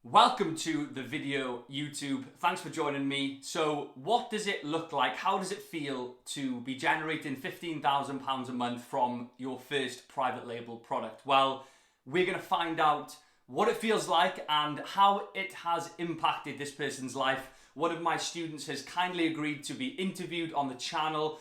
Welcome to the video, YouTube. Thanks for joining me. So what does it look like? How does it feel to be generating £15,000 a month from your first private label product? Well, we're going to find out what it feels like and how it has impacted this person's life. One of my students has kindly agreed to be interviewed on the channel.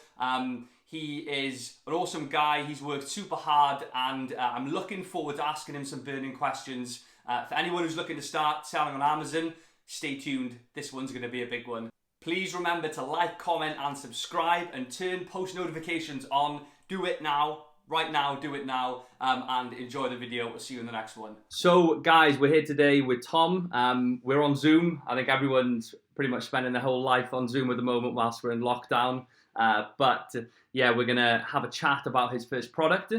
He is an awesome guy. He's worked super hard, and I'm looking forward to asking him some burning questions. For anyone who's looking to start selling on Amazon, stay tuned. This one's going to be a big one. Please remember to like, comment, and subscribe, and turn post notifications on. Do it now. Right now, do it now, and enjoy the video. We'll see you in the next one. So, guys, we're here today with Tom. We're on Zoom. I think everyone's pretty much spending their whole life on Zoom at the moment whilst we're in lockdown. But yeah, we're going to have a chat about his first product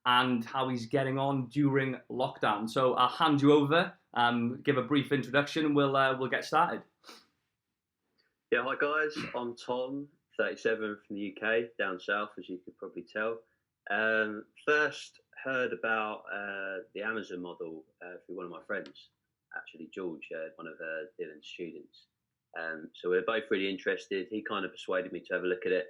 and how he's getting on during lockdown. So I'll hand you over, give a brief introduction, and we'll get started. Yeah, hi guys, I'm Tom, 37 from the UK, down south, as you could probably tell. First heard about the Amazon model through one of my friends, actually George, one of Dylan's students. So we're both really interested. He kind of persuaded me to have a look at it.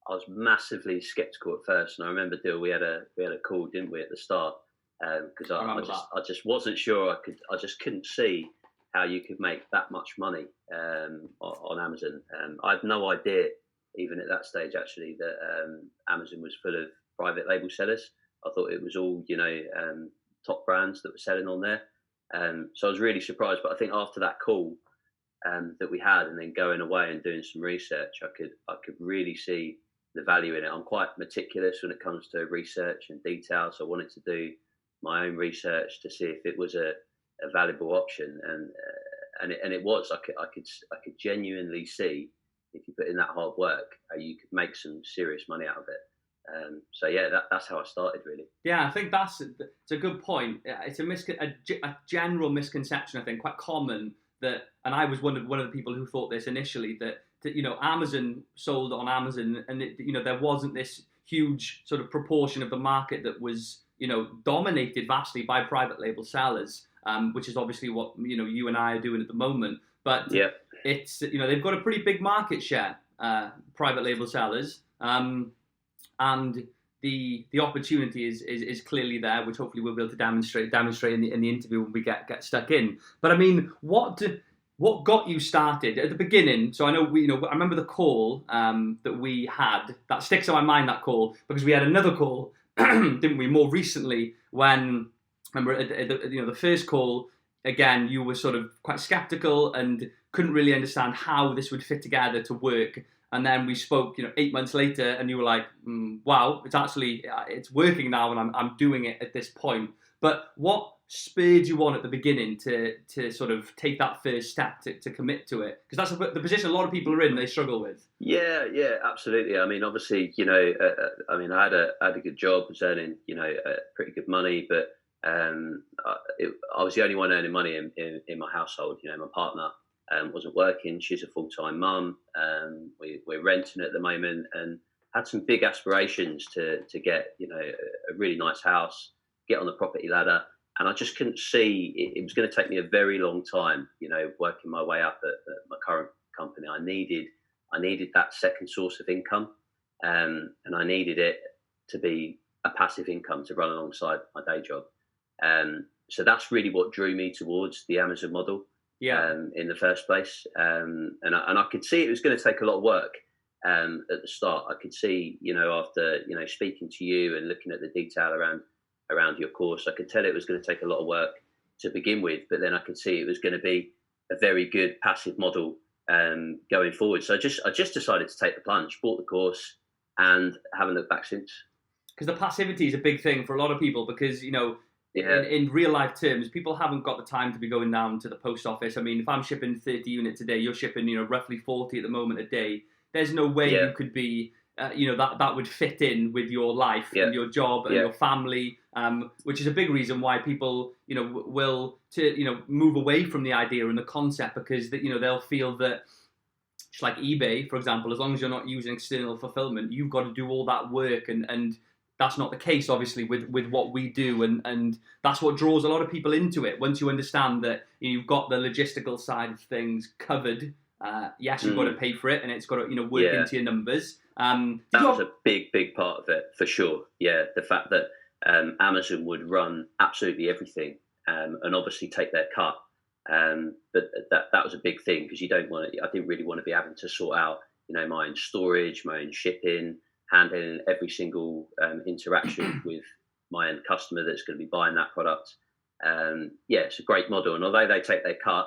I was massively skeptical at first, and I remember, Dill, we had a call, didn't we, at the start? Because I just wasn't sure. I just couldn't see how you could make that much money on Amazon. I had no idea, even at that stage, actually, that Amazon was full of private label sellers. I thought it was all, top brands that were selling on there. So I was really surprised. But I think after that call that we had, and then going away and doing some research, I could really see the value in it. I'm quite meticulous when it comes to research and detail, so I wanted to do my own research to see if it was a valuable option, and it was. I could genuinely see, if you put in that hard work, how you could make some serious money out of it. So yeah, that's how I started, really. Yeah, I think it's a good point. It's a general misconception, I think, quite common, that, and I was one of the people who thought this initially, that Amazon sold on Amazon, and there wasn't this huge sort of proportion of the market that was dominated vastly by private label sellers, which is obviously what you and I are doing at the moment. But yeah, it's they've got a pretty big market share, private label sellers, and the opportunity is clearly there, which hopefully we'll be able to demonstrate in the interview when we get stuck in. But I mean, what got you started at the beginning? So I know I remember the call that we had. That sticks in my mind, that call, because we had another call, didn't we, more recently, when I remember the first call. Again, you were sort of quite skeptical and couldn't really understand how this would fit together to work. And then we spoke, 8 months later, and you were like, "Wow, it's working now, and I'm doing it at this point." But what spurred you on at the beginning to sort of take that first step to commit to it? Because that's the position a lot of people are in. They struggle with. Yeah, absolutely. I mean, obviously, I had a good job, was earning, pretty good money, but I was the only one earning money in my household. My partner wasn't working. She's a full-time mum. We're renting at the moment, and had some big aspirations to get a really nice house, get on the property ladder, and I just couldn't see it was going to take me a very long time, working my way up at my current company. I needed that second source of income, and I needed it to be a passive income to run alongside my day job. So that's really what drew me towards the Amazon model. Yeah. In the first place, and I could see it was going to take a lot of work at the start. I could see, after speaking to you and looking at the detail around your course, I could tell it was going to take a lot of work to begin with. But then I could see it was going to be a very good passive model going forward. So I just decided to take the plunge, bought the course, and haven't looked back since. Because the passivity is a big thing for a lot of people, because in real life terms, people haven't got the time to be going down to the post office. I mean, if I'm shipping 30 units a day, you're shipping, roughly 40 at the moment a day. There's no way you could be, that would fit in with your life and your job and your family, which is a big reason why people, will move away from the idea and the concept, because that, they'll feel that, just like eBay, for example, as long as you're not using external fulfillment, you've got to do all that work, and that's not the case, obviously, with what we do, and that's what draws a lot of people into it. Once you understand that you've got the logistical side of things covered, yes, you've got to pay for it, and it's got to work into your numbers. That was a big part of it, for sure. Yeah, the fact that Amazon would run absolutely everything, and obviously take their cut. But that was a big thing, because you don't want to. I didn't really want to be having to sort out, my own storage, my own shipping, handling every single interaction with my end customer that's going to be buying that product. It's a great model, and although they take their cut,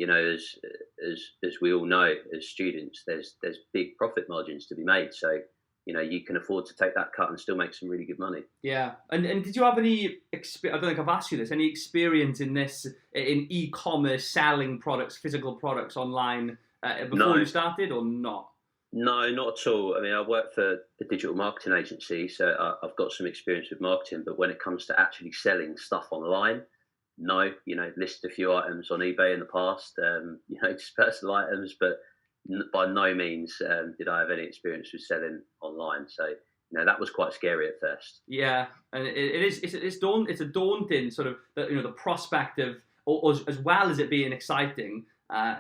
as we all know as students, there's big profit margins to be made. So you can afford to take that cut and still make some really good money. Yeah, and did you have any I don't think I've asked you this. Any experience in this, in e-commerce, selling products, physical products online before you started, or not? No, not at all. I mean, I work for a digital marketing agency, so I've got some experience with marketing. But when it comes to actually selling stuff online, no. Listed a few items on eBay in the past, just personal items, but by no means did I have any experience with selling online. So that was quite scary at first. Yeah, and it's a daunting sort of the prospect of, or as well as it being exciting.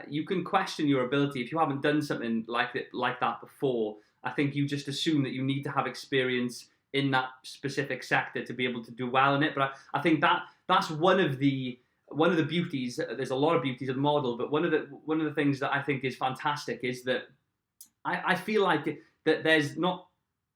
You can question your ability if you haven't done something like that before. I think you just assume that you need to have experience in that specific sector to be able to do well in it. But I think that's one of the beauties. There's a lot of beauties of the model, but one of the things that I think is fantastic is that I feel like that there's not,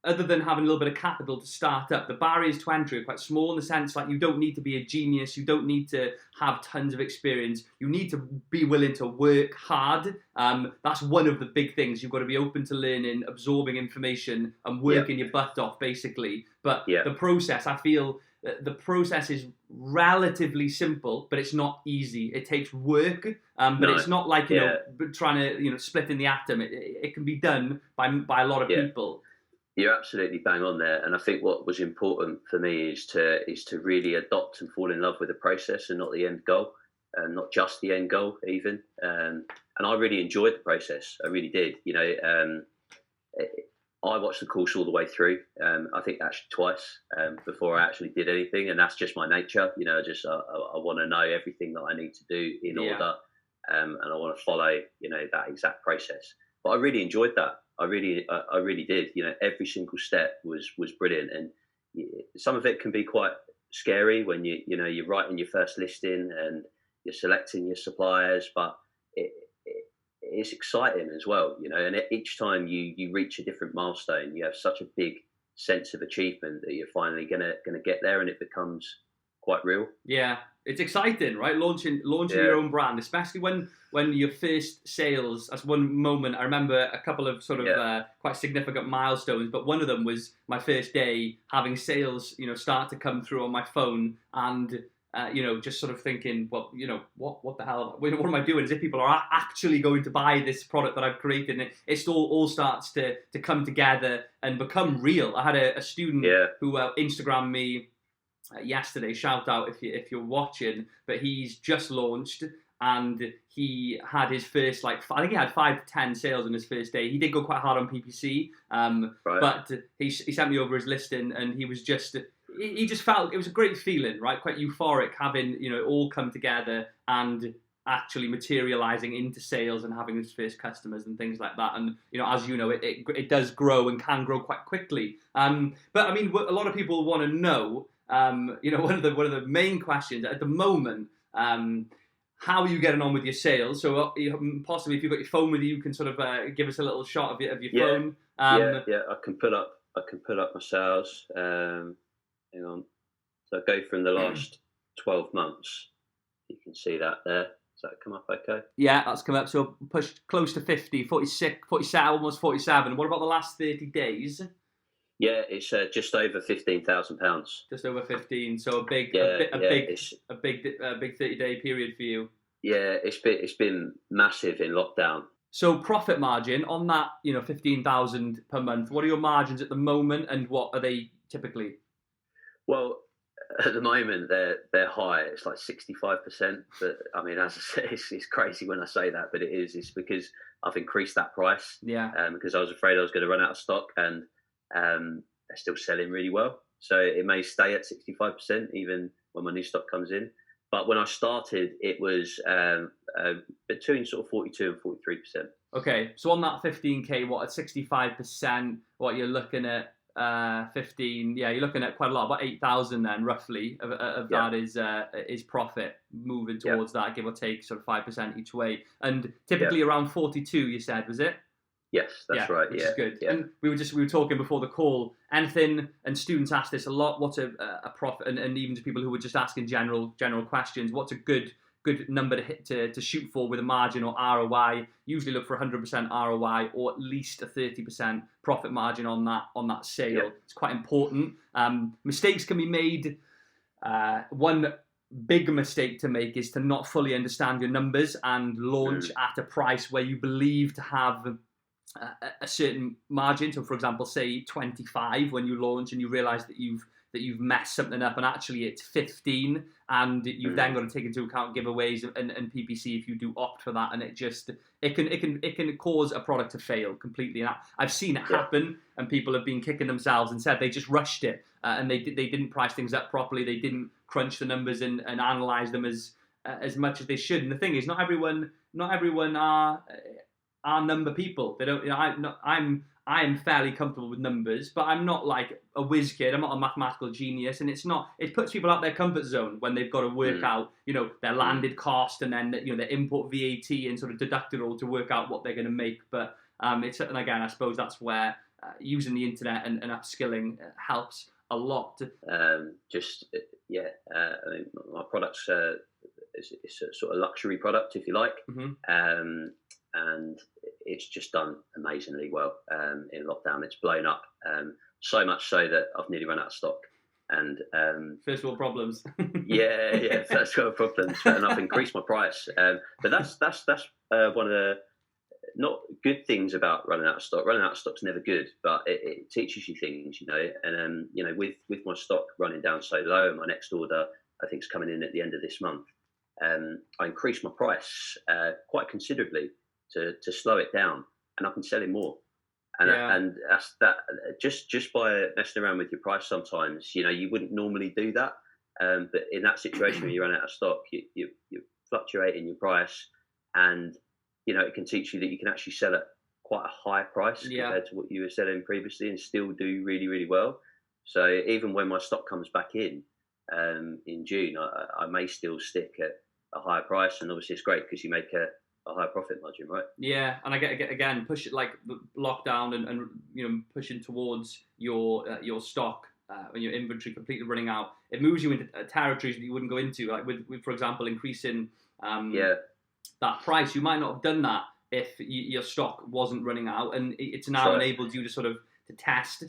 other than having a little bit of capital to start up, the barriers to entry are quite small, in the sense like you don't need to be a genius, you don't need to have tons of experience, you need to be willing to work hard. That's one of the big things. You've got to be open to learning, absorbing information, and working your butt off, basically. But the process, I feel the process is relatively simple, but it's not easy. It takes work, but it's not like trying to splitting the atom. It can be done by a lot of people. You're absolutely bang on there, and I think what was important for me is to really adopt and fall in love with the process, and not the end goal, and not just the end goal even. And I really enjoyed the process. I really did. I watched the course all the way through. I think actually twice before I actually did anything, and that's just my nature. I want to know everything that I need to do in order, and I want to follow that exact process. But I really enjoyed that. I really did. Every single step was brilliant, and some of it can be quite scary when you're writing your first listing and you're selecting your suppliers, but it's exciting as well. And each time you reach a different milestone, you have such a big sense of achievement that you're finally gonna get there, and it becomes quite real. Yeah, it's exciting, right? Launching your own brand, especially when your first sales. That's one moment. I remember a couple of sort of quite significant milestones, but one of them was my first day having sales, start to come through on my phone, and just sort of thinking, well, what the hell? What am I doing? As if people are actually going to buy this product that I've created, and it all starts to come together and become real. I had a student who Instagrammed me yesterday. Shout out if you're watching, but he's just launched, and he had his first I think he had 5 to 10 sales on his first day. He did go quite hard on PPC, but he sent me over his listing, and he was he just felt it was a great feeling, right? Quite euphoric, having it all come together and actually materializing into sales and having his first customers and things like that. And as it does grow and can grow quite quickly. But I mean, a lot of people want to know. One of the main questions at the moment, how are you getting on with your sales? So possibly if you've got your phone with you, you can sort of give us a little shot of your phone. I can pull up my sales. Hang on. So I go from the last 12 months. You can see that there. Does that come up okay? Yeah, that's come up. So pushed close to 50, 46, 47, almost 47. What about the last 30 days? Yeah, it's just over £15,000. Just over 15. So a big 30-day period for you. Yeah, it's been massive in lockdown. So profit margin on that, 15,000 per month. What are your margins at the moment, and what are they typically? Well, at the moment they're high. It's like 65%. But I mean, as I said, it's crazy when I say that, but it is. It's because I've increased that price. Yeah. Because I was afraid I was going to run out of stock, and they're still selling really well. So it may stay at 65% even when my new stock comes in. But when I started, it was between sort of 42 and 43%. Okay, so on that 15k, what at 65%, what you're looking at 15, yeah, you're looking at quite a lot, about 8,000 then roughly of Yeah. that is profit moving Yeah. towards that, give or take sort of 5% each way, and Yeah. typically around 42. You said, was it? Yes, that's right. Which Yeah. is good. Yeah. And we were talking before the call. Anything, and students ask this a lot. What's a profit, and even to people who were just asking general questions. What's a good number to hit to shoot for with a margin or ROI? Usually look for 100% ROI or at least a 30% profit margin on that sale. Yeah. It's quite important. Mistakes can be made. One big mistake to make is to not fully understand your numbers and launch at a price where you believe to have a certain margin. So, for example, say 25 when you launch, and you realise that you've messed something up, and actually it's 15, and you've then got to take into account giveaways and PPC if you do opt for that, and it can cause a product to fail completely. And I've seen it happen, and people have been kicking themselves and said they just rushed it, and they didn't price things up properly. They didn't crunch the numbers and analyse them as much as they should. And the thing is, not everyone are number people. They don't. I'm fairly comfortable with numbers, but I'm not like a whiz kid. I'm not a mathematical genius, and it puts people out their comfort zone when they've got to work out, their landed cost, and then their input VAT and sort of deduct it all to work out what they're going to make. But it's, and again, I suppose that's where using the internet and upskilling helps a lot. I mean, my product's it's a sort of luxury product, if you like. And it's just done amazingly well in lockdown. It's blown up so much so that I've nearly run out of stock. And first world problems. First world problems. And I've increased my price. But that's one of the not good things about running out of stock. Running out of stock's never good, but it teaches you things, And with my stock running down so low, and my next order I think is coming in at the end of this month, I increased my price quite considerably to slow it down, and I can sell it more. And that's that. Just by messing around with your price, sometimes you wouldn't normally do that. But in that situation when you run out of stock, you fluctuate in your price, and it can teach you that you can actually sell at quite a high price compared to what you were selling previously, and still do really, really well. So even when my stock comes back in June, I may still stick at a higher price, and obviously it's great because you make a higher profit margin, right? Yeah, and I get again push it like the lockdown and pushing towards your stock when your inventory completely running out. It moves you into territories that you wouldn't go into, like with for example increasing that price. You might not have done that if your stock wasn't running out, and it's now enabled you to sort of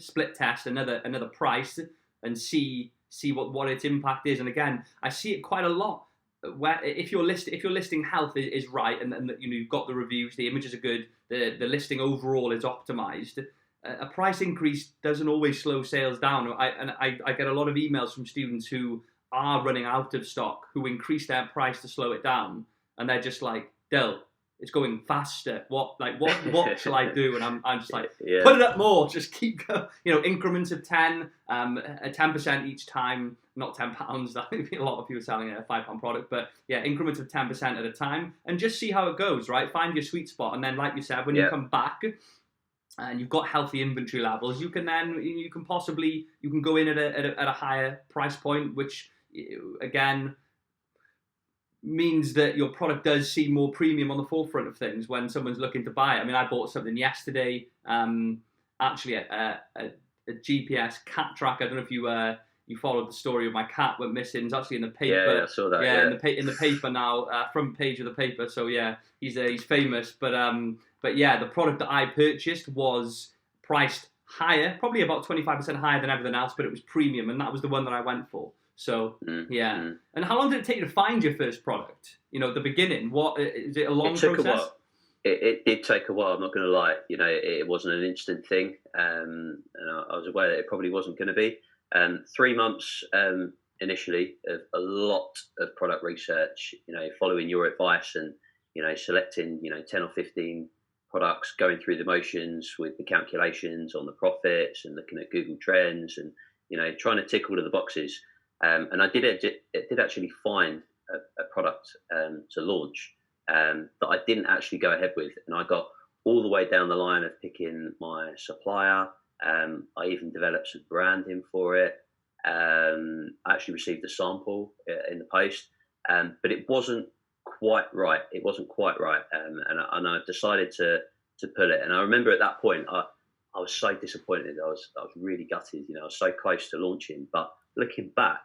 split test another price and see what its impact is. And again, I see it quite a lot. Where if your listing health is right, and you've got the reviews, the images are good, the listing overall is optimized, a price increase doesn't always slow sales down. I get a lot of emails from students who are running out of stock, who increase their price to slow it down, and they're just like, Dill, it's going faster. What shall I do? And I'm just like, put it up more. Just keep going. Increments of 10, 10% each time. Not £10. That would be a lot of people selling a £5 product, but increments of 10% at a time, and just see how it goes. Right, find your sweet spot, and then, like you said, when you come back and you've got healthy inventory levels, you can go in at a higher price point, which again means that your product does seem more premium on the forefront of things when someone's looking to buy it. I mean, I bought something yesterday, actually a GPS cat tracker. I don't know if you followed the story of my cat went missing. It's actually in the paper. Yeah, I saw that. In the paper now, front page of the paper. So he's famous. But the product that I purchased was priced higher, probably about 25% higher than everything else, but it was premium, and that was the one that I went for. So And how long did it take you to find your first product? At the beginning, what is it? A long process? It took a while. It did take a while. I'm not going to lie. It wasn't an instant thing, and I was aware that it probably wasn't going to be. 3 months initially of a lot of product research. Following your advice and selecting 10 or 15 products, going through the motions with the calculations on the profits and looking at Google Trends and trying to tick all of the boxes. And I did actually find a product to launch that I didn't actually go ahead with, and I got all the way down the line of picking my supplier. I even developed some branding for it. I actually received a sample in the post, but it wasn't quite right. It wasn't quite right, and I decided to pull it. And I remember at that point, I was so disappointed. I was really gutted. I was so close to launching, but looking back,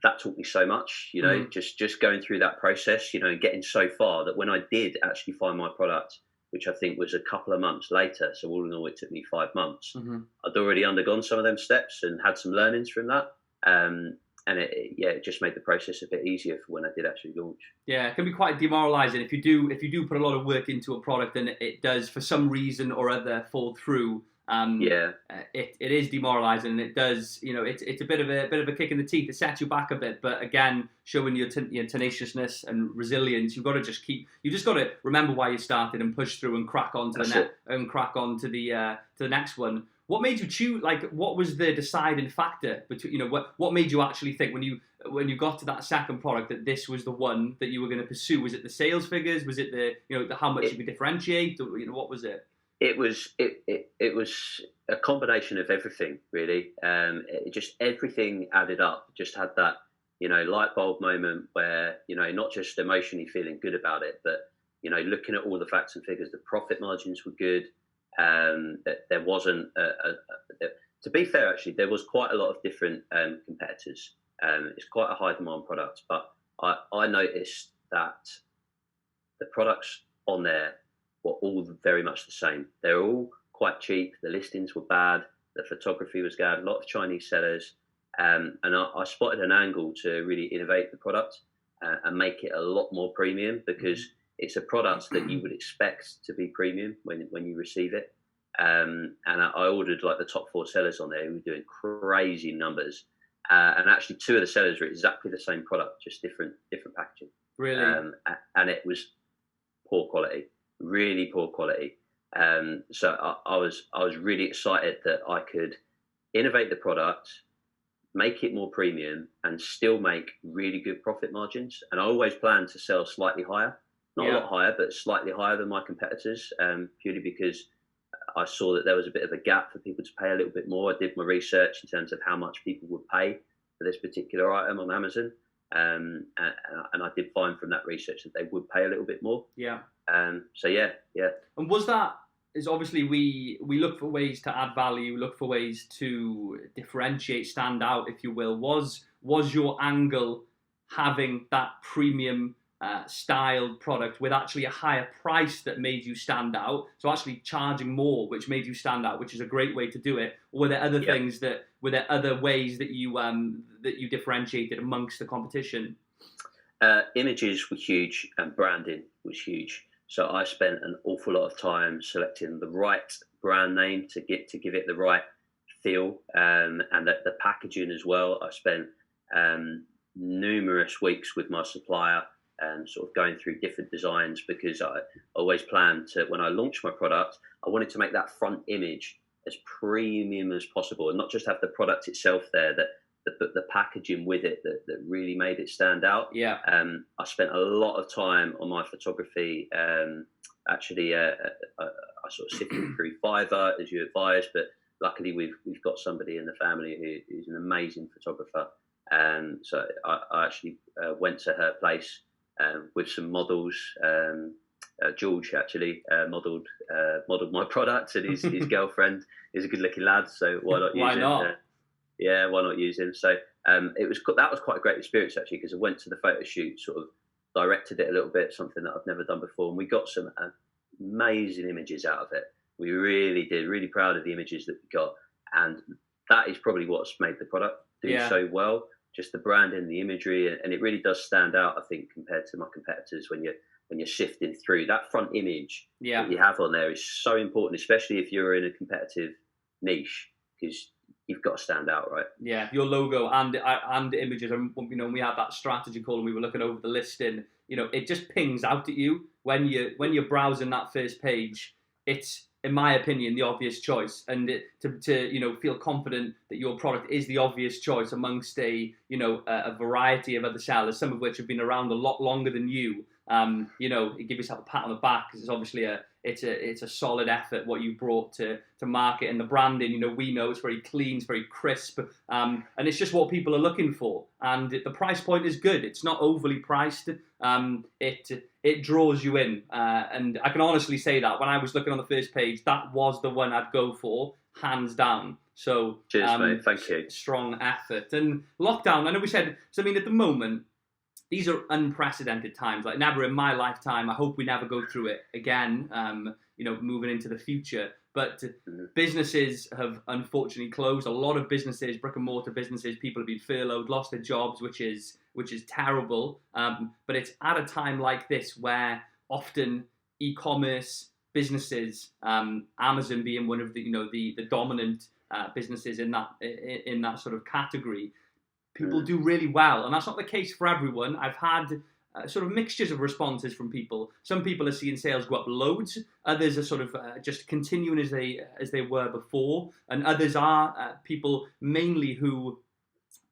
that taught me so much. Just going through that process, and getting so far that when I did actually find my product, which I think was a couple of months later, so all in all, it took me 5 months. I'd already undergone some of them steps and had some learnings from that. And it just made the process a bit easier for when I did actually launch. Yeah, it can be quite demoralizing if you do put a lot of work into a product and it does for some reason or other fall through. It is demoralizing, and it does. It's a bit of a kick in the teeth. It sets you back a bit, but again, showing your tenaciousness and resilience. You just got to remember why you started and push through and crack on to the next one. What made you choose? Like, what was the deciding factor between? What made you actually think when you got to that second product that this was the one that you were going to pursue? Was it the sales figures? Was it the how much you could differentiate? Or, what was it? It was a combination of everything, really. Everything added up. Just had that light bulb moment where not just emotionally feeling good about it, but looking at all the facts and figures. The profit margins were good. That there wasn't to be fair, actually, there was quite a lot of different competitors. It's quite a high demand product, but I noticed that the products on there were all very much the same. They're all quite cheap. The listings were bad. The photography was bad. A lot of Chinese sellers, and I spotted an angle to really innovate the product and make it a lot more premium, because it's a product that you would expect to be premium when you receive it. And I ordered like the top 4 sellers on there who were doing crazy numbers. And actually 2 of the sellers were exactly the same product, just different packaging. Really? And it was poor quality, really poor quality. So I was really excited that I could innovate the product, make it more premium, and still make really good profit margins. And I always plan to sell slightly higher. Not a lot higher, but slightly higher than my competitors, purely because I saw that there was a bit of a gap for people to pay a little bit more. I did my research in terms of how much people would pay for this particular item on Amazon, and I did find from that research that they would pay a little bit more. Yeah. So yeah. And is obviously we look for ways to add value, look for ways to differentiate, stand out, if you will. Was your angle having that premium styled product with actually a higher price that made you stand out? So actually charging more, which made you stand out, which is a great way to do it. Or were there other things were there other ways that you differentiated amongst the competition? Images were huge and branding was huge. So I spent an awful lot of time selecting the right brand name to give it the right feel, and the packaging as well. I spent numerous weeks with my supplier, sort of going through different designs, because I always planned to, when I launched my product, I wanted to make that front image as premium as possible, and not just have the product itself there, that the packaging with it that really made it stand out. Yeah. I spent a lot of time on my photography. Actually, I sort of sifted through Fiverr, as you advised, but luckily we've got somebody in the family who's an amazing photographer. So I actually went to her place with some models. George actually modelled my product, and his girlfriend is a good-looking lad. So why not use him? Yeah, why not use him? So that was quite a great experience actually, because I went to the photo shoot, sort of directed it a little bit, something that I've never done before, and we got some amazing images out of it. We really did, really proud of the images that we got, and that is probably what's made the product do so well. Just the branding, the imagery, and it really does stand out, I think, compared to my competitors when you're sifting through. That front image that you have on there is so important, especially if you're in a competitive niche, because you've got to stand out, right? Yeah, your logo and images. And we had that strategy call and we were looking over the listing. It just pings out at you when you're browsing that first page. It's in my opinion, the obvious choice, and to feel confident that your product is the obvious choice amongst a variety of other sellers, some of which have been around a lot longer than you. You give yourself a pat on the back, because it's obviously it's a solid effort what you brought to market, and the branding. We know it's very clean, it's very crisp, and it's just what people are looking for. And the price point is good; it's not overly priced. It draws you in, and I can honestly say that when I was looking on the first page, that was the one I'd go for, hands down. So cheers, mate. Thank you. Strong effort. And lockdown, I know we said. So I mean, at the moment, these are unprecedented times. Like never in my lifetime. I hope we never go through it again. Moving into the future. But businesses have unfortunately closed. A lot of businesses, brick and mortar businesses, people have been furloughed, lost their jobs, which is terrible. But it's at a time like this where often e-commerce businesses, Amazon being one of the dominant businesses in that sort of category, people do really well, and that's not the case for everyone. I've had sort of mixtures of responses from people. Some people are seeing sales go up loads. Others are sort of just continuing as they were before, and others are people mainly who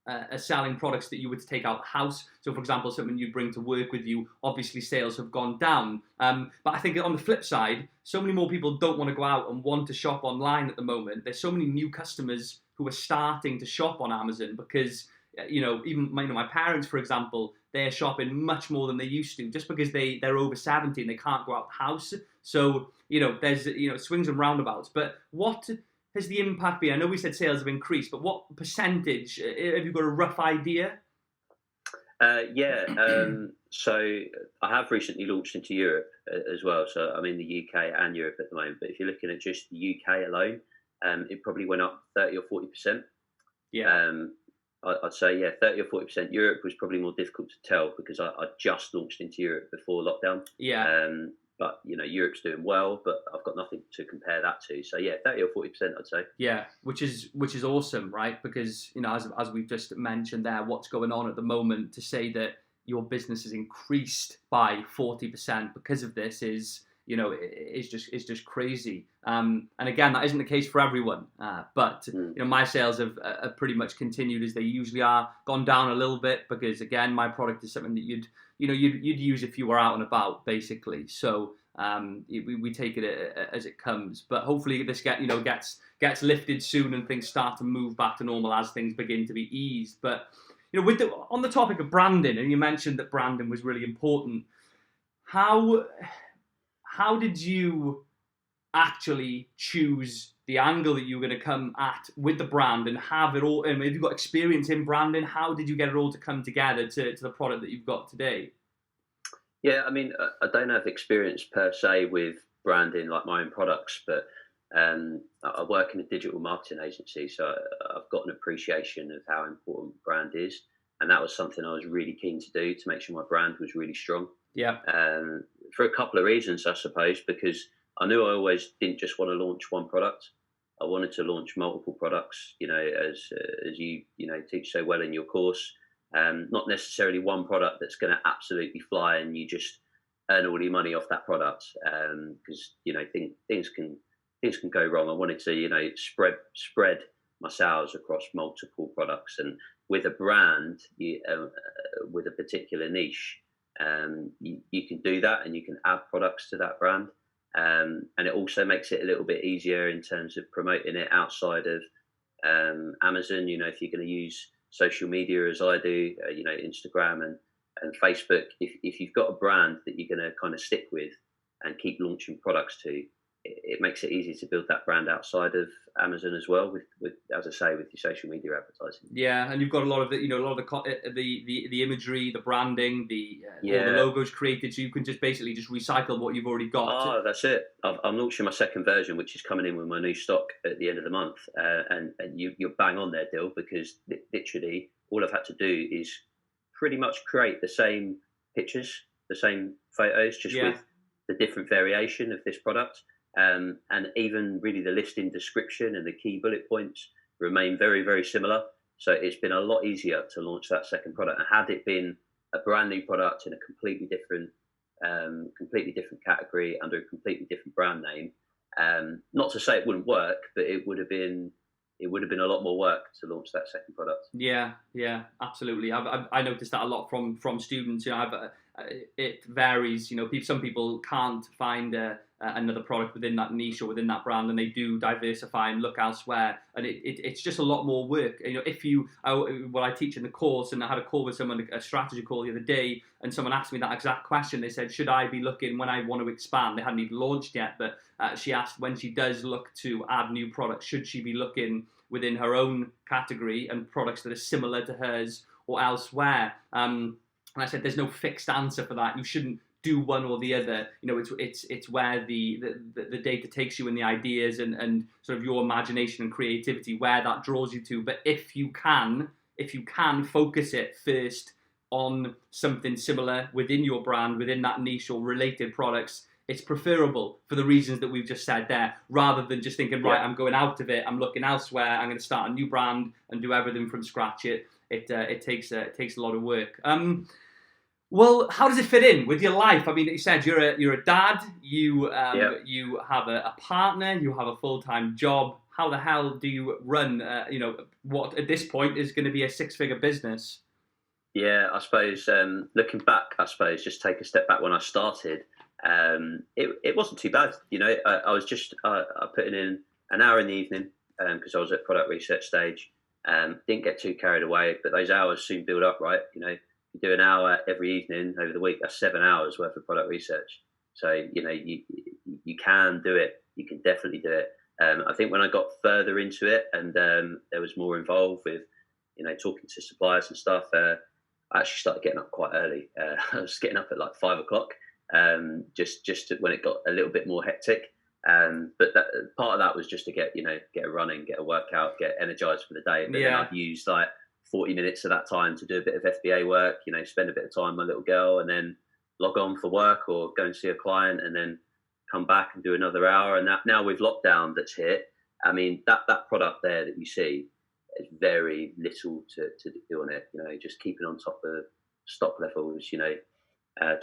are selling products that you would take out the house. So, for example, something you bring to work with you. Obviously, sales have gone down. But I think on the flip side, so many more people don't want to go out and want to shop online at the moment. There's so many new customers who are starting to shop on Amazon because even my parents, for example, they're shopping much more than they used to, just because they're over 70 and they can't go out the house. So there's swings and roundabouts. But what has the impact been? I know we said sales have increased, but what percentage? Have you got a rough idea? So I have recently launched into Europe as well. So I'm in the UK and Europe at the moment. But if you're looking at just the UK alone, it probably went up 30 or 40%. Yeah. I'd say 30 or 40%. Europe was probably more difficult to tell because I just launched into Europe before lockdown. Yeah. But Europe's doing well, but I've got nothing to compare that to. So 30 or 40%, I'd say. Yeah, which is awesome, right? Because as we've just mentioned there, what's going on at the moment, to say that your business has increased by 40% because of this is just crazy. And again, that isn't the case for everyone. But my sales have pretty much continued as they usually are, gone down a little bit because again, my product is something that you'd use if you were out and about, basically. So we take it as it comes. But hopefully this gets lifted soon and things start to move back to normal as things begin to be eased. But on the topic of branding, and you mentioned that branding was really important. How did you actually choose the angle that you were going to come at with the brand and have it all? And have you got experience in branding? How did you get it all to come together to the product that you've got today? Yeah, I mean, I don't have experience per se with branding like my own products, but I work in a digital marketing agency, so I've got an appreciation of how important brand is. And that was something I was really keen to do, to make sure my brand was really strong. Yeah. For a couple of reasons, I suppose, because I knew I always didn't just want to launch one product. I wanted to launch multiple products, as you teach so well in your course. Not necessarily one product that's going to absolutely fly and you just earn all your money off that product, because things can go wrong. I wanted to spread my sales across multiple products, and with a brand, with a particular niche, you can do that, and you can add products to that brand, and it also makes it a little bit easier in terms of promoting it outside of Amazon. If you're going to use social media as I do, Instagram and Facebook, if you've got a brand that you're going to kind of stick with and keep launching products to, it makes it easy to build that brand outside of Amazon as well, with as I say, with your social media advertising. Yeah, and you've got a lot of the imagery, the branding, all the logos created, so you can just basically just recycle what you've already got. Oh, that's it. I'm launching my second version, which is coming in with my new stock at the end of the month, and you're bang on there, Dill, because literally all I've had to do is pretty much create the same pictures, the same photos, just with the different variation of this product. And even really the listing description and the key bullet points remain very, very similar. So it's been a lot easier to launch that second product. And had it been a brand new product in a completely different category under a completely different brand name, Not to say it wouldn't work, but it would have been a lot more work to launch that second product. Yeah, absolutely. I noticed that a lot from students. It varies. Some people can't find another product within that niche or within that brand, and they do diversify and look elsewhere. And it's just a lot more work. What I teach in the course, and I had a call with someone, a strategy call the other day, and someone asked me that exact question. They said, should I be looking when I want to expand? They hadn't even launched yet, but she asked, when she does look to add new products, should she be looking within her own category and products that are similar to hers or elsewhere? And I said, there's no fixed answer for that. You shouldn't do one or the other. It's where the data takes you and the ideas and sort of your imagination and creativity, where that draws you to. But if you can focus it first on something similar within your brand, within that niche or related products, it's preferable for the reasons that we've just said there, rather than just thinking, right, I'm going out of it, I'm looking elsewhere, I'm going to start a new brand and do everything from scratch. It takes a lot of work. Well, how does it fit in with your life? I mean, you said you're a dad, you have a partner, you have a full-time job. How the hell do you run, what at this point is going to be a 6-figure business? Yeah, I suppose looking back, just take a step back when I started. It wasn't too bad. I was just I put in an hour in the evening because I was at product research stage. Didn't get too carried away, but those hours soon build up, right? You do an hour every evening over the week. That's 7 hours worth of product research. So you can do it. You can definitely do it. I think when I got further into it and there was more involved with talking to suppliers and stuff, I actually started getting up quite early. I was getting up at like 5 o'clock. Just when it got a little bit more hectic, but part of that was just to get running, get a workout, get energized for the day. But then I'd use like 40 minutes of that time to do a bit of FBA work, spend a bit of time with my little girl, and then log on for work or go and see a client, and then come back and do another hour. And that, now with lockdown that's hit, I mean, that product there that you see is very little to do on it. Just keeping on top of stock levels,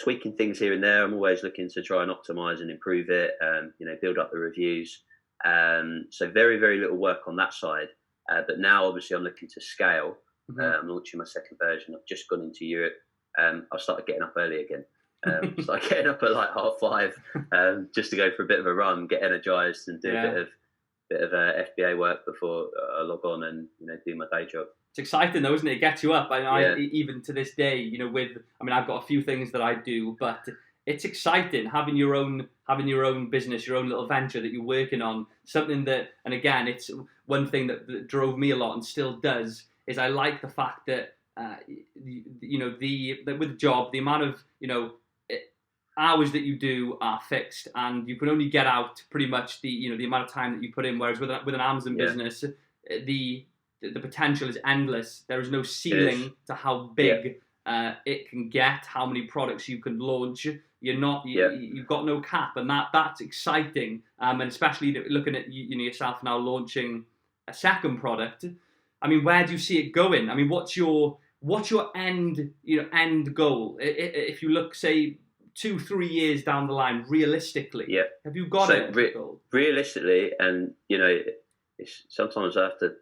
tweaking things here and there. I'm always looking to try and optimize and improve it, build up the reviews. So very, very little work on that side. But now obviously I'm looking to scale. I'm launching my second version. I've just gone into Europe. I've started getting up early again. Started getting up at like 5:30 just to go for a bit of a run, get energized, and do a bit of FBA work before I log on and do my day job. It's exciting though, isn't it? It gets you up. I even to this day, I've got a few things that I do, but it's exciting having your own business, your own little venture that you're working on. Something that, and again, it's one thing that drove me a lot and still does, is I like the fact that with the job, the amount of hours that you do are fixed, and you can only get out pretty much the amount of time that you put in. Whereas with an Amazon business, the potential is endless. There is no ceiling to how big it can get, how many products you can launch. You've got no cap, and that's exciting. And especially looking at yourself now launching a second product. I mean, where do you see it going? I mean, what's your end goal? If you look, say, 2-3 years down the line, realistically, have you got it? Realistically, and sometimes I have to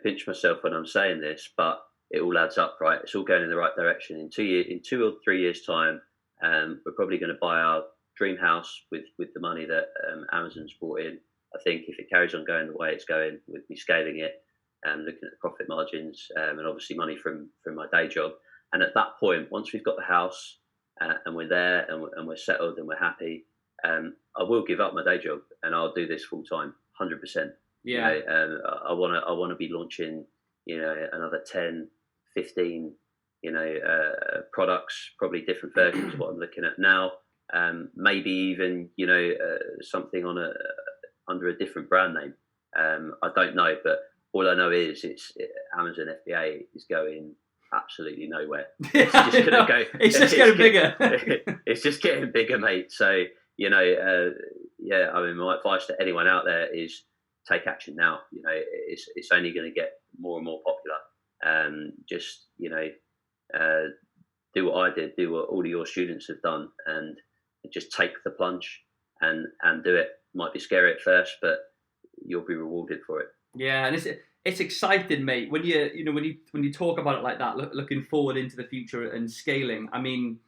pinch myself when I'm saying this, but it all adds up, right? It's all going in the right direction. In 2 or 3 years' time, we're probably going to buy our dream house with the money that Amazon's brought in. I think if it carries on going the way it's going, with me scaling it and looking at the profit margins and obviously money from my day job. And at that point, once we've got the house and we're there and we're settled and we're happy, I will give up my day job and I'll do this full time, 100%. I want to be launching, another 10, 15, products, probably different versions of what I'm looking at now. Maybe even, something under a different brand name. I don't know, but all I know is Amazon FBA is going absolutely nowhere. It's just going to go. It's just getting bigger. It's just getting bigger, mate. So, my advice to anyone out there is take action now. It's only going to get more and more popular. Just, do what I did, do what all of your students have done, and just take the plunge. and do it. Might be scary at first, but you'll be rewarded for it. Yeah, and it's exciting, mate. When you talk about it like that, looking forward into the future and scaling. I mean,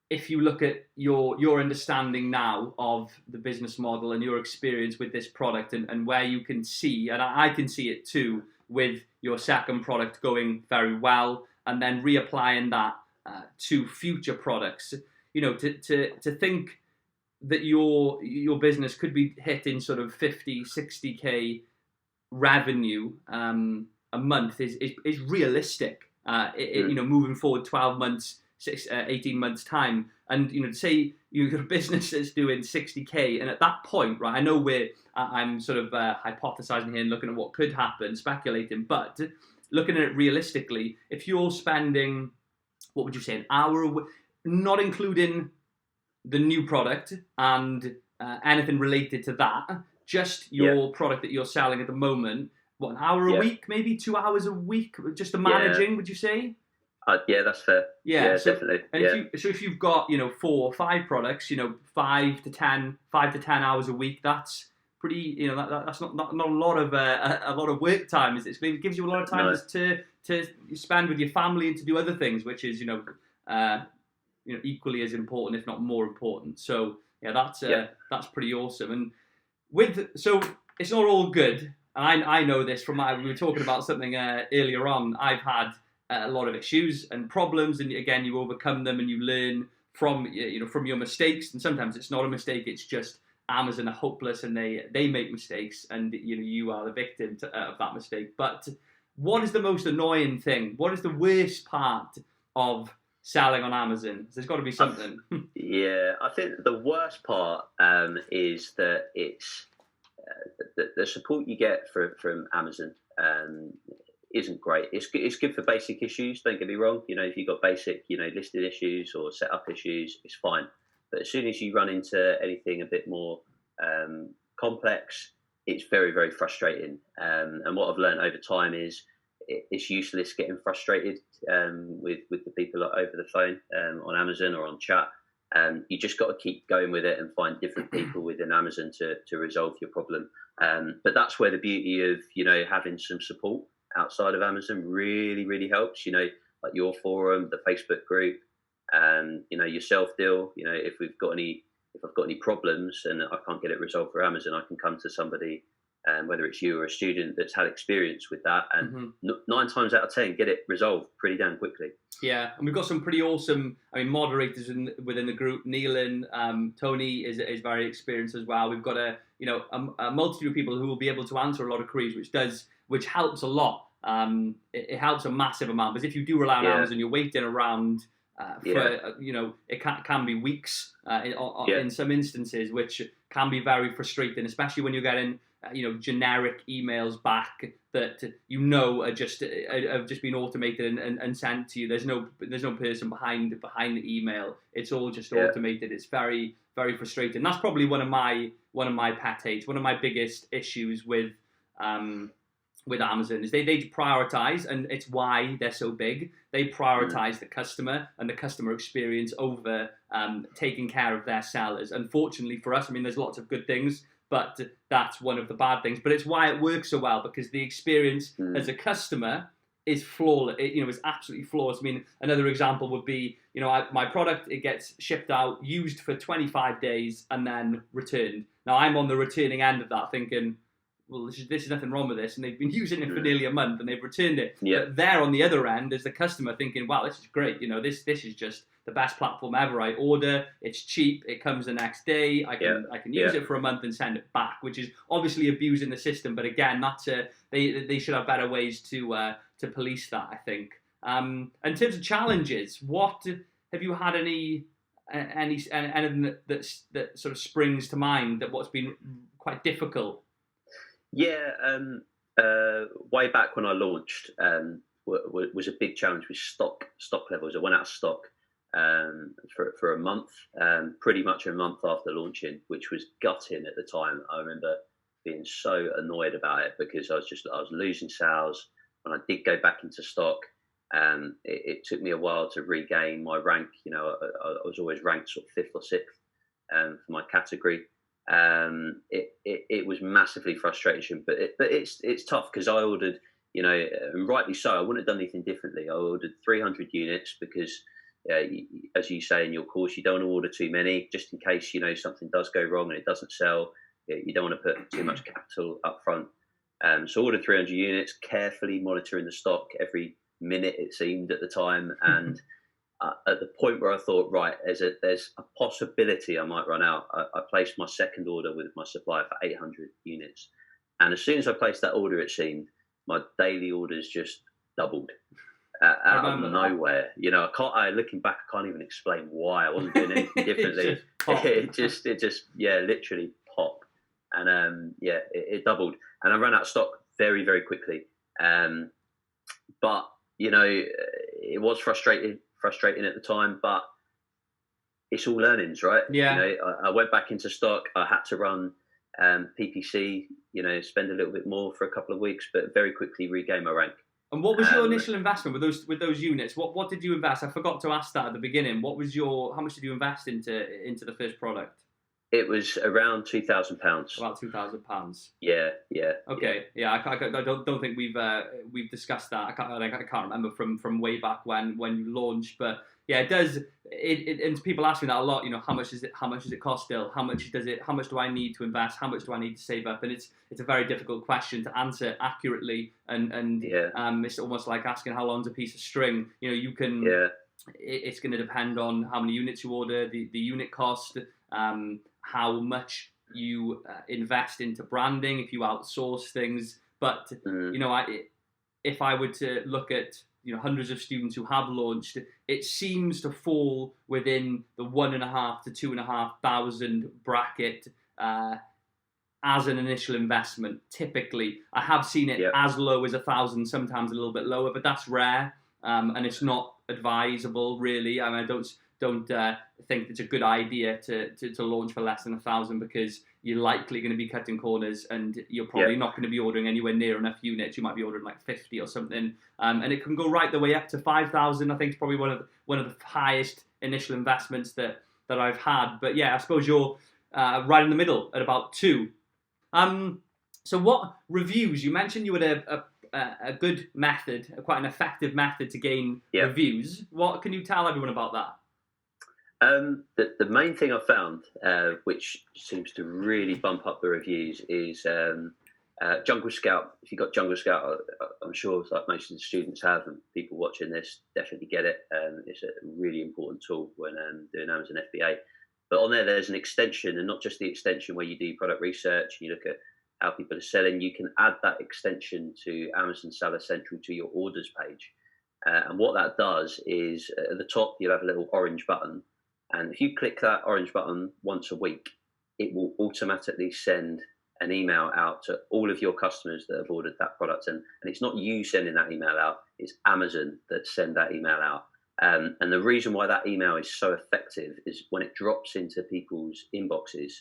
if you look at your understanding now of the business model and your experience with this product, and where you can see, and I can see it too, with your second product going very well, and then reapplying that to future products. To think that your business could be hitting sort of 50, 60K revenue a month is realistic. Moving forward 12 months, 18 months time, and to say you've got a business that's doing 60K, and at that point, right, I know I'm sort of hypothesizing here and looking at what could happen, speculating, but looking at it realistically, if you're spending, what would you say, an hour, not including the new product and anything related to that, just your product that you're selling at the moment, what, an hour a week, maybe 2 hours a week, just the managing, would you say? Yeah, that's fair. Yeah, definitely. And if you've got 4 or 5 products, 5 to 10 hours a week, that's pretty. That's not a lot of work time. It gives you a lot of time to spend with your family and to do other things, which is equally as important, if not more important. So that's pretty awesome. And so it's not all good. And I know this from we were talking about something earlier on. I've had a lot of issues and problems, and again, you overcome them and you learn from your mistakes. And sometimes it's not a mistake; it's just Amazon are hopeless and they make mistakes, and you are the victim of that mistake. But what is the most annoying thing? What is the worst part of selling on Amazon? There's got to be something. Yeah, I think the worst part is that it's the support you get from Amazon isn't great. It's good for basic issues. Don't get me wrong. If you've got basic, listed issues or setup issues, it's fine. But as soon as you run into anything a bit more complex, it's very, very frustrating. And what I've learned over time is it's useless getting frustrated with the people over the phone on Amazon or on chat. You just got to keep going with it and find different people within Amazon to resolve your problem. But that's where the beauty of having some support outside of Amazon really, really helps. Like your forum, the Facebook group, your self deal. If I've got any problems and I can't get it resolved for Amazon, I can come to somebody, whether it's you or a student that's had experience with that, and 9 times out of 10 get it resolved pretty damn quickly. Yeah, and we've got some pretty awesome, moderators within the group. Neelan, Tony is very experienced as well. We've got a multitude of people who will be able to answer a lot of queries, which helps a lot. It helps a massive amount, because if you do rely on Amazon, you're waiting around for it can be weeks in some instances, which can be very frustrating, especially when you're getting generic emails back that have just been automated and sent to you. There's no person behind the email. It's all just automated. It's very, very frustrating. That's probably one of my pet hates. One of my biggest issues with Amazon is they prioritize, and it's why they're so big. They prioritize the customer and the customer experience over taking care of their sellers. Unfortunately for us, there's lots of good things, but that's one of the bad things. But it's why it works so well, because the experience as a customer is flawless. It's absolutely flawless. Another example would be, my product, it gets shipped out, used for 25 days, and then returned. Now I'm on the returning end of that, thinking, well, there's nothing wrong with this, and they've been using it for nearly a month, and they've returned it. Yeah. But there on the other end, as the customer, thinking, wow, this is great. This is just the best platform ever. I order, it's cheap, it comes the next day. I can use it for a month and send it back, which is obviously abusing the system. But again, that's they should have better ways to police that, I think. In terms of challenges, what have you had anything that sort of springs to mind that what's been quite difficult? Yeah, way back when I launched, was a big challenge with stock levels. I went out of stock for a month, pretty much a month after launching, which was gutting at the time. I remember being so annoyed about it, because I was losing sales. When I did go back into stock, it took me a while to regain my rank. I was always ranked sort of 5th or 6th for my category. It was massively frustrating, but it's tough because I ordered, and rightly so. I wouldn't have done anything differently. I ordered 300 units because, as you say in your course, you don't want to order too many just in case something does go wrong and it doesn't sell. You don't want to put too much capital up front. So I ordered 300 units, carefully monitoring the stock every minute it seemed at the time, and at the point where I thought, right, there's a possibility I might run out, I placed my second order with my supplier for 800 units. And as soon as I placed that order, it seemed my daily orders just doubled out of nowhere. Looking back, I can't even explain why. I wasn't doing anything differently. It just literally popped. And it doubled. And I ran out of stock very, very quickly. But, it was frustrating at the time, but it's all learnings, right? Yeah. I went back into stock. I had to run PPC, spend a little bit more for a couple of weeks, but very quickly regain my rank. And what was your initial investment with those units? What did you invest? I forgot to ask that at the beginning. How much did you invest into the first product? It was around £2,000. About £2,000. Yeah. Okay. Yeah. I don't think we've discussed that. I can't remember from way back when you launched, but yeah, it does. And people ask me that a lot. How much does it cost still? How much do I need to invest? How much do I need to save up? And it's a very difficult question to answer accurately. And it's almost like asking how long's a piece of string. You can. Yeah. It's going to depend on how many units you order, the unit cost. How much you invest into branding, if you outsource things. But if I were to look at hundreds of students who have launched, it seems to fall within the 1,500 to 2,500 bracket as an initial investment. Typically, I have seen it as low as 1,000, sometimes a little bit lower, but that's rare, and it's not advisable really. I mean, I don't think it's a good idea to launch for less than 1,000 because you're likely going to be cutting corners and you're probably not going to be ordering anywhere near enough units. You might be ordering like 50 or something, and it can go right the way up to 5,000. I think it's probably one of the highest initial investments that I've had. But yeah, I suppose you're right in the middle at about 2. So what reviews? You mentioned you had a good method, quite an effective method to gain reviews. What can you tell everyone about that? The main thing I found, which seems to really bump up the reviews, is Jungle Scout. If you've got Jungle Scout, I'm sure it's like most of the students have, and people watching this definitely get it. It's a really important tool when doing Amazon FBA. But on there's an extension, and not just the extension where you do product research and you look at how people are selling. You can add that extension to Amazon Seller Central to your orders page. And what that does is at the top, you'll have a little orange button. And if you click that orange button once a week, it will automatically send an email out to all of your customers that have ordered that product. And it's not you sending that email out, it's Amazon that send that email out. And the reason why that email is so effective is when it drops into people's inboxes,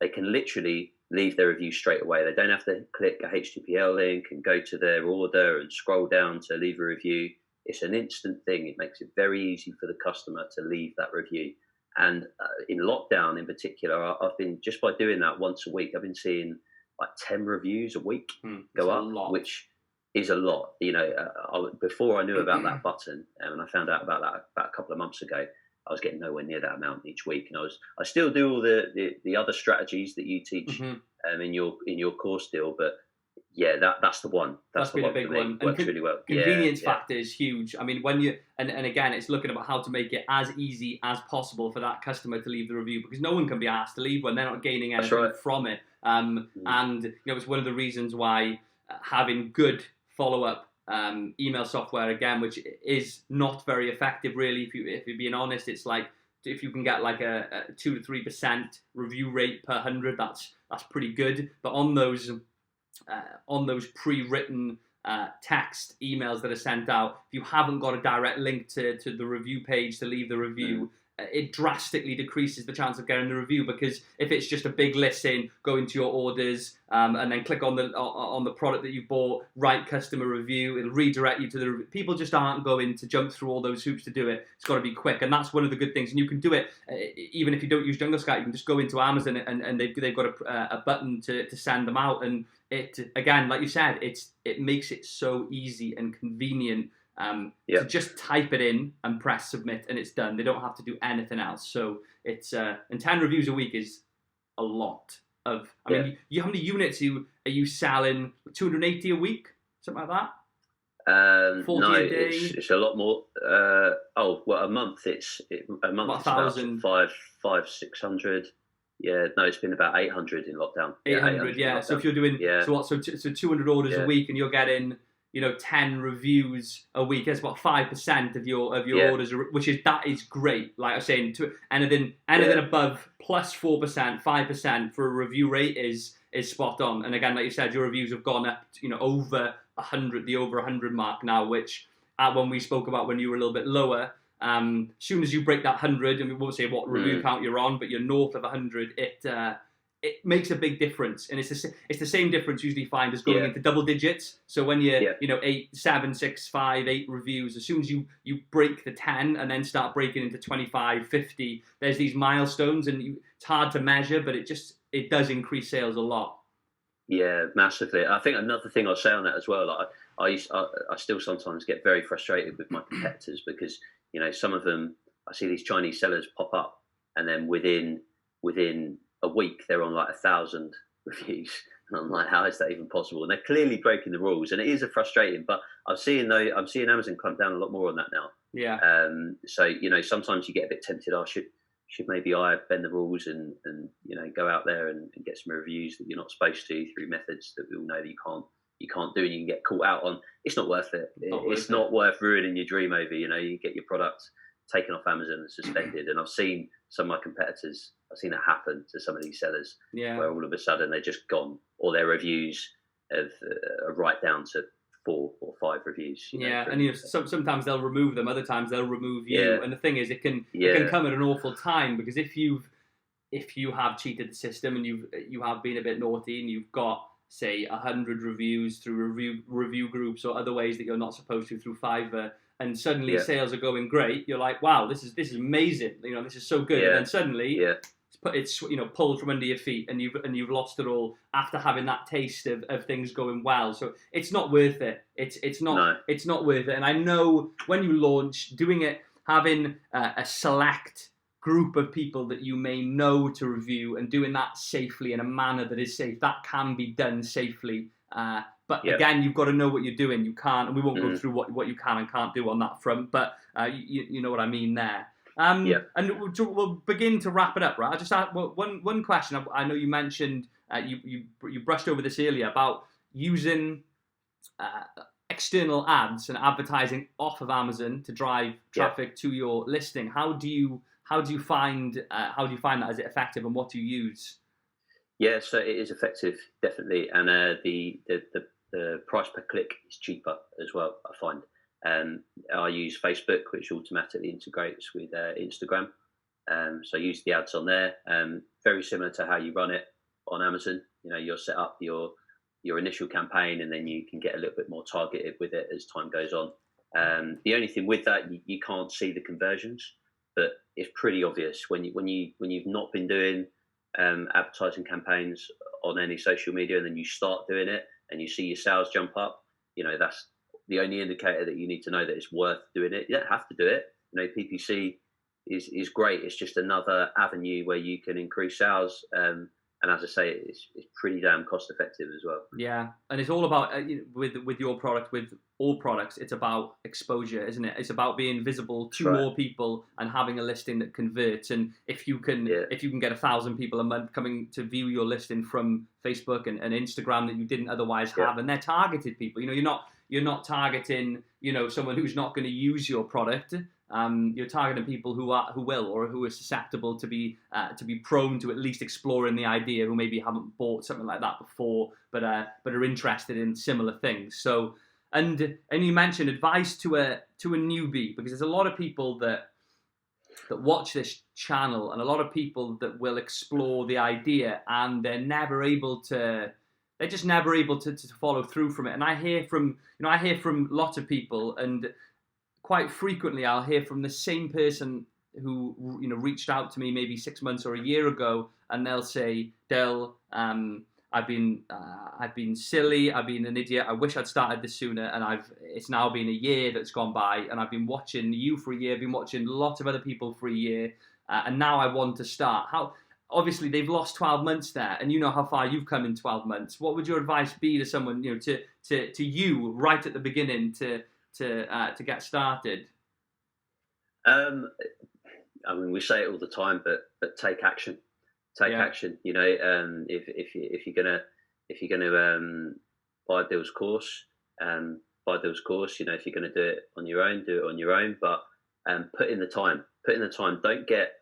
they can literally leave their review straight away. They don't have to click a HTTPL link and go to their order and scroll down to leave a review. It's an instant thing. It makes it very easy for the customer to leave that review. And in lockdown in particular, I've been, just by doing that once a week, I've been seeing like 10 reviews a week go up, which is a lot. Before I knew about that button, and I found out about that about a couple of months ago, I was getting nowhere near that amount each week. And I still do all the other strategies that you teach in your course deal, but yeah, that's the one. That's been a big one. Works really well. Convenience factor is huge. I mean, when you and again, it's looking about how to make it as easy as possible for that customer to leave the review, because no one can be asked to leave when they're not gaining anything from it. And it's one of the reasons why having good follow-up email software, again, which is not very effective really. If you're being honest, it's like if you can get like a 2 to 3% review rate per 100, that's pretty good. But on those pre-written text emails that are sent out, if you haven't got a direct link to the review page to leave the review, it drastically decreases the chance of getting the review, because if it's just a big list saying go into your orders and then click on the product that you bought, write customer review, it'll redirect you to the review. People just aren't going to jump through all those hoops to do it. It's got to be quick, and that's one of the good things. And you can do it even if you don't use Jungle Scout. You can just go into Amazon and they've got a button to send them out, and it, again, like you said, it makes it so easy and convenient to just type it in and press submit, and it's done. They don't have to do anything else. So it's and 10 reviews a week is a lot of. I mean, how many units are you selling? 280 a week, something like that. 40 no, a day. It's a lot more. A month. A month. About 500-600. Yeah, no, it's been about 800 in lockdown. 800, yeah. So if you're doing so 200 orders a week, and you're getting 10 reviews a week, that's about 5% of your orders, which is great. Like I was saying, anything above plus 4%, 5% for a review rate is spot on. And again, like you said, your reviews have gone up, over 100, the over 100 mark now, which when we spoke about when you were a little bit lower. Soon as you break that 100, and we won't say what review count you're on, but you're north of 100, it makes a big difference. And it's the same difference usually you find as going into double digits. So when you're 8, 7, 6, 5, 8 reviews, as soon as you break the 10 and then start breaking into 25, 50, there's these milestones, and it's hard to measure, but it does increase sales a lot. Yeah, massively. I think another thing I'll say on that as well, like I still sometimes get very frustrated with my competitors, because some of them, I see these Chinese sellers pop up, and then within a week they're on like 1,000 reviews, and I'm like, how is that even possible? And they're clearly breaking the rules, and it is frustrating. But I'm seeing Amazon clamp down a lot more on that now. Yeah. So sometimes you get a bit tempted. Should maybe I bend the rules and go out there and get some reviews that you're not supposed to through methods that we all know that you can't do, and you can get caught out on. It's not worth it. It's not worth ruining your dream over. You get your product taken off Amazon and suspended. And I've seen some of my competitors, I've seen that happen to some of these sellers, where all of a sudden they're just gone, or their reviews are right down to 4 or 5 reviews. And sometimes they'll remove them, other times they'll remove you. And the thing is, it can come at an awful time, because if you have cheated the system and you have been a bit naughty, and you've got, say, 100 reviews through review groups or other ways that you're not supposed to through Fiverr, and suddenly sales are going great, you're like, wow, this is amazing. This is so good. And then suddenly it's pulled from under your feet, and you've lost it all after having that taste of things going well. So it's not worth it. It's not worth it. And I know when you launch, doing it, having a select group of people that you may know to review, and doing that safely in a manner that is safe, that can be done safely. But again, you've got to know what you're doing. You can't, and we won't go through what you can and can't do on that front, but you know what I mean there. And we'll begin to wrap it up, right? I just ask one question. I know you mentioned, you brushed over this earlier, about using external ads and advertising off of Amazon to drive traffic to your listing. How do you find that? Is it effective, and what do you use? Yeah, so it is effective, definitely, and the price per click is cheaper as well, I find. I use Facebook, which automatically integrates with Instagram. So I use the ads on there. Very similar to how you run it on Amazon. You'll set up your initial campaign, and then you can get a little bit more targeted with it as time goes on. The only thing with that, you can't see the conversions, but it's pretty obvious when you've not been doing advertising campaigns on any social media, and then you start doing it and you see your sales jump up. That's the only indicator that you need to know that it's worth doing it. You don't have to do it. PPC is great. It's just another avenue where you can increase sales. And as I say, it's pretty damn cost effective as well. Yeah, and it's all about with your product, with all products, it's about exposure, isn't it? It's about being visible to more people and having a listing that converts. And if you can get 1,000 people a month coming to view your listing from Facebook and Instagram that you didn't otherwise have, and they're targeted people. You're not targeting someone who's not going to use your product. You're targeting people who will, or who are susceptible to be prone to at least exploring the idea, who maybe haven't bought something like that before, but are interested in similar things. So, and you mentioned advice to a newbie, because there's a lot of people that that watch this channel, and a lot of people that will explore the idea, and they're just never able to follow through from it. And I hear from lots of people, and quite frequently I'll hear from the same person who reached out to me maybe 6 months or a year ago, and they'll say, Del, I've been silly, I've been an idiot, I wish I'd started this sooner, and it's now been a year that's gone by, and I've been watching you for a year, I've been watching lots of other people for a year, and now I want to start. Obviously they've lost 12 months there, and you know how far you've come in 12 months. What would your advice be to someone, to you right at the beginning to get started? I mean, we say it all the time, but take action. Take action. If you're gonna buy Dill's course, buy Dill's course. If you're gonna do it on your own, do it on your own. But put in the time. Put in the time. Don't get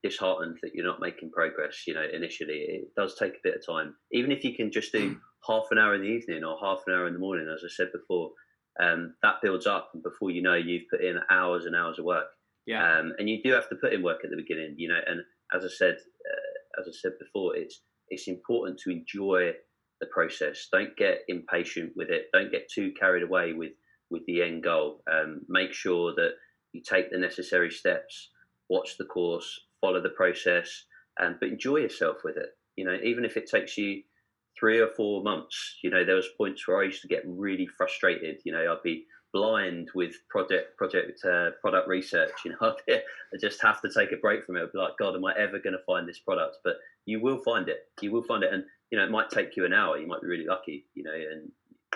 disheartened that you're not making progress. Initially, it does take a bit of time. Even if you can just do half an hour in the evening or half an hour in the morning, as I said before, that builds up, and before you know, you've put in hours and hours of work. And you do have to put in work at the beginning, and as I said before, it's important to enjoy the process. Don't get impatient with it. Don't get too carried away with the end goal. Make sure that you take the necessary steps, watch the course, follow the process, but enjoy yourself with it. Even if it takes you 3 or 4 months. There was points where I used to get really frustrated. I'd be blind with product research. I just have to take a break from it. I'd be like, God, am I ever going to find this product? But you will find it. You will find it, and it might take you an hour. You might be really lucky, and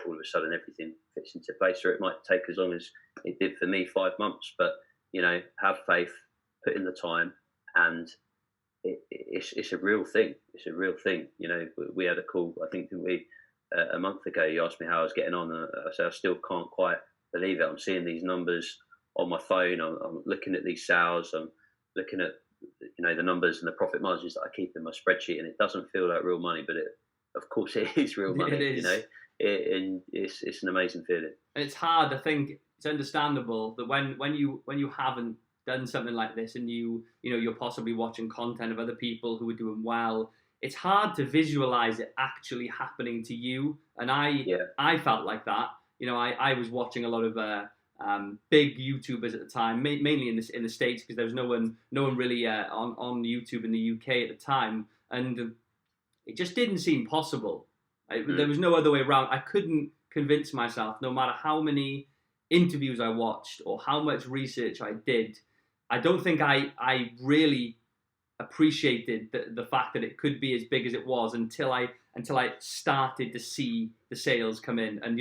all of a sudden everything fits into place. Or it might take as long as it did for me, 5 months. But have faith, put in the time, and it's a real thing. It's a real thing. We had a call, I think, a month ago. You asked me how I was getting on, and I said I still can't quite believe it. I'm seeing these numbers on my phone. I'm looking at these sales. I'm looking at the numbers and the profit margins that I keep in my spreadsheet, and it doesn't feel like real money, but of course it is real money. It is. And it's an amazing feeling. And it's hard. I think it's understandable that when you haven't done something like this, and you're possibly watching content of other people who are doing well, it's hard to visualize it actually happening to you. And I felt like that. I was watching a lot of big YouTubers at the time, mainly in the States, because there was no one really on YouTube in the UK at the time, and it just didn't seem possible. There was no other way around. I couldn't convince myself, no matter how many interviews I watched or how much research I did. I don't think I really appreciated the fact that it could be as big as it was until I started to see the sales come in. And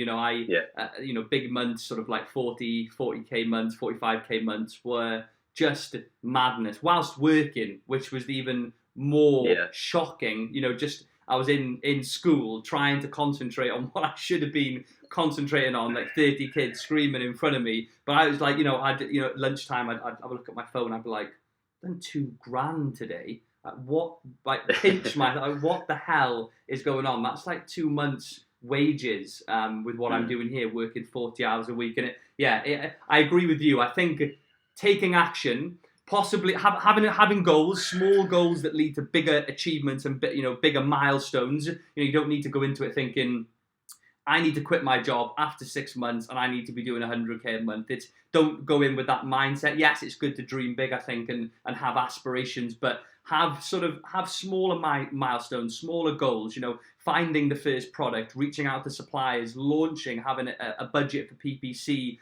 big months, sort of like 40k months, 45k months, were just madness whilst working, which was even more shocking. I was in school trying to concentrate on what I should have been concentrating on, like 30 kids screaming in front of me. But I was like, at lunchtime, I'd look at my phone, I'd be like, done $2,000 today. What the hell is going on? That's like 2 months' wages with what I'm doing here, working 40 hours a week. And I agree with you. I think taking action, possibly having goals, small goals that lead to bigger achievements and bigger milestones. You don't need to go into it thinking, I need to quit my job after 6 months and I need to be doing 100k a month. Don't go in with that mindset. Yes, it's good to dream big, I think, and have aspirations, but have smaller milestones, smaller goals. Finding the first product, reaching out to suppliers, launching, having a budget for PPC,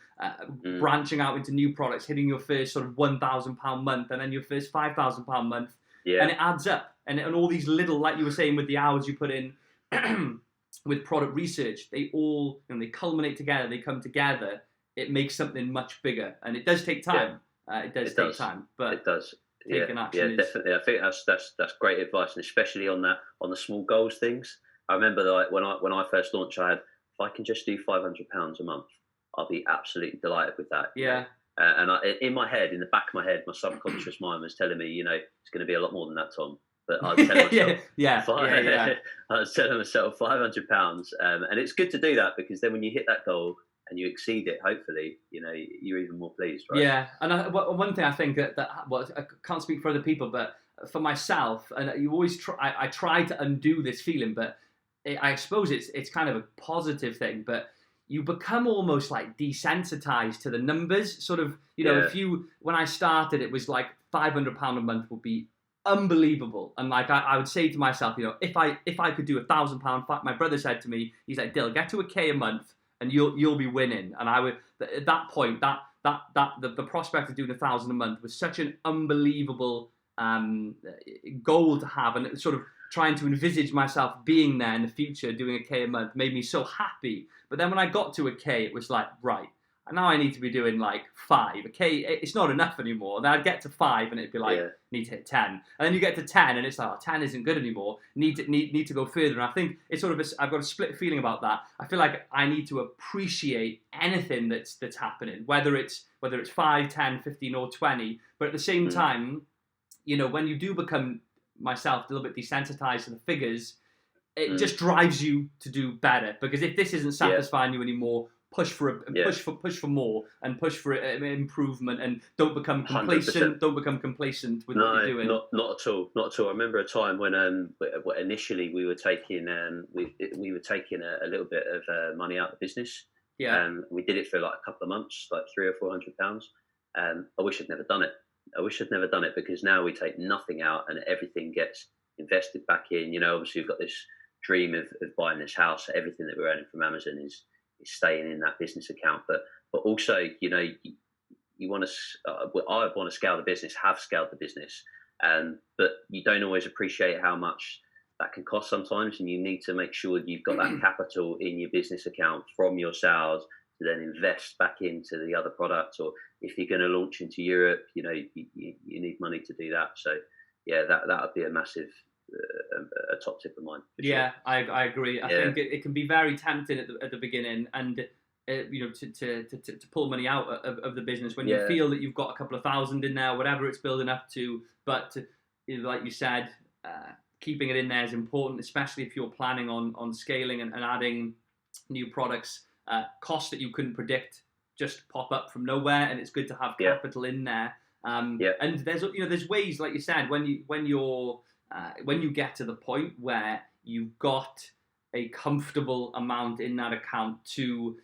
branching out into new products, hitting your first sort of £1,000 month, and then your first £5,000 month, and it adds up. And all these little, like you were saying, with the hours you put in. With product research, they all they culminate together. They come together. It makes something much bigger, and it does take time. It does take time, but it does. Taking action is... definitely. I think that's great advice, and especially on the small goals things. I remember that when I first launched, I had, if I can just do £500 a month, I'll be absolutely delighted with that. Yeah. And in my head, in the back of my head, my subconscious mind was telling me, it's going to be a lot more than that, Tom. But I was telling myself, I was telling myself £500, and it's good to do that, because then when you hit that goal, and you exceed it, hopefully, you're even more pleased, right? Yeah, and one thing I think that well, I can't speak for other people, but for myself, and you always try. I try to undo this feeling, but I suppose it's kind of a positive thing. But you become almost like desensitized to the numbers. Sort of, Yeah, if you when I started, it was like £500 a month would be unbelievable, and like I would say to myself, if I could do £1,000, my brother said to me, he's like, Dill, get to a K a month and you'll be winning. And I would, at that point, the prospect of doing 1,000 a month was such an unbelievable goal to have, and sort of trying to envisage myself being there in the future doing a K a month made me so happy. But then when I got to a K, it was like, right, now I need to be doing like 5. A K, it's not enough anymore. Then I'd get to 5 and it'd be like, need to hit 10. And then you get to 10 and it's like, 10 isn't good anymore. Need to go further. And I think it's sort of I've got a split feeling about that. I feel like I need to appreciate anything that's happening, whether it's 5, 10, 15 or 20. But at the same time, when you do become, myself, a little bit desensitized to the figures, it just drives you to do better. Because if this isn't satisfying you anymore, push for more and push for improvement, and don't become complacent. 100%. Don't become complacent with what you're doing. Not at all. Not at all. I remember a time when initially we were taking we were taking a little bit of money out of the business. Yeah. We did it for like a couple of months, like £300 or £400. I wish I'd never done it. Because now we take nothing out and everything gets invested back in. Obviously we've got this dream of buying this house. Everything that we're earning from Amazon is staying in that business account. But also, you want to. I want to scale the business. Have scaled the business, but you don't always appreciate how much that can cost sometimes, and you need to make sure that you've got that capital in your business account from your sales to then invest back into the other products, or if you're going to launch into Europe, you need money to do that. So yeah, that would be a massive a top tip of mine. Yeah, sure. I agree. I think it can be very tempting at the beginning, and to pull money out of the business when you feel that you've got a couple of thousand in there, whatever it's building up to. But like you said, keeping it in there is important, especially if you're planning on scaling and adding new products. Costs that you couldn't predict just pop up from nowhere, and it's good to have capital in there. And there's ways, like you said, when you get to the point where you've got a comfortable amount in that account to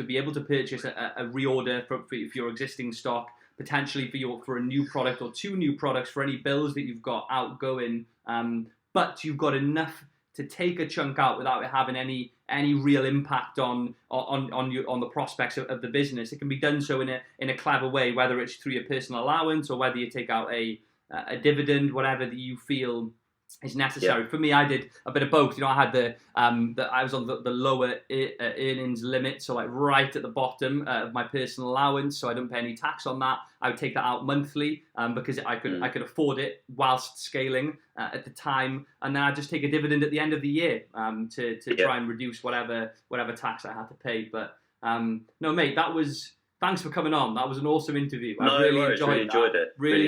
be able to purchase a reorder for your existing stock, potentially for a new product or 2 new products for any bills that you've got outgoing, but you've got enough to take a chunk out without it having any real impact on the prospects of the business. It can be done so in a clever way, whether it's through your personal allowance or whether you take out a dividend, whatever that you feel is necessary. For me, I did a bit of both. I had I was on the lower earnings limit, so like right at the bottom of my personal allowance, so I don't pay any tax on that. I would take that out monthly because I could afford it whilst scaling at the time, and then I'd just take a dividend at the end of the year to try and reduce whatever tax I had to pay. But no, mate, thanks for coming on. That was an awesome interview. I really enjoyed it. Really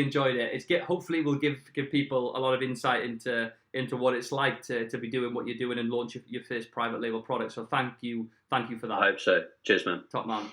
enjoyed it. Hopefully we'll give people a lot of insight into what it's like to be doing what you're doing and launch your first private label product. So thank you for that. I hope so. Cheers, man. Top man.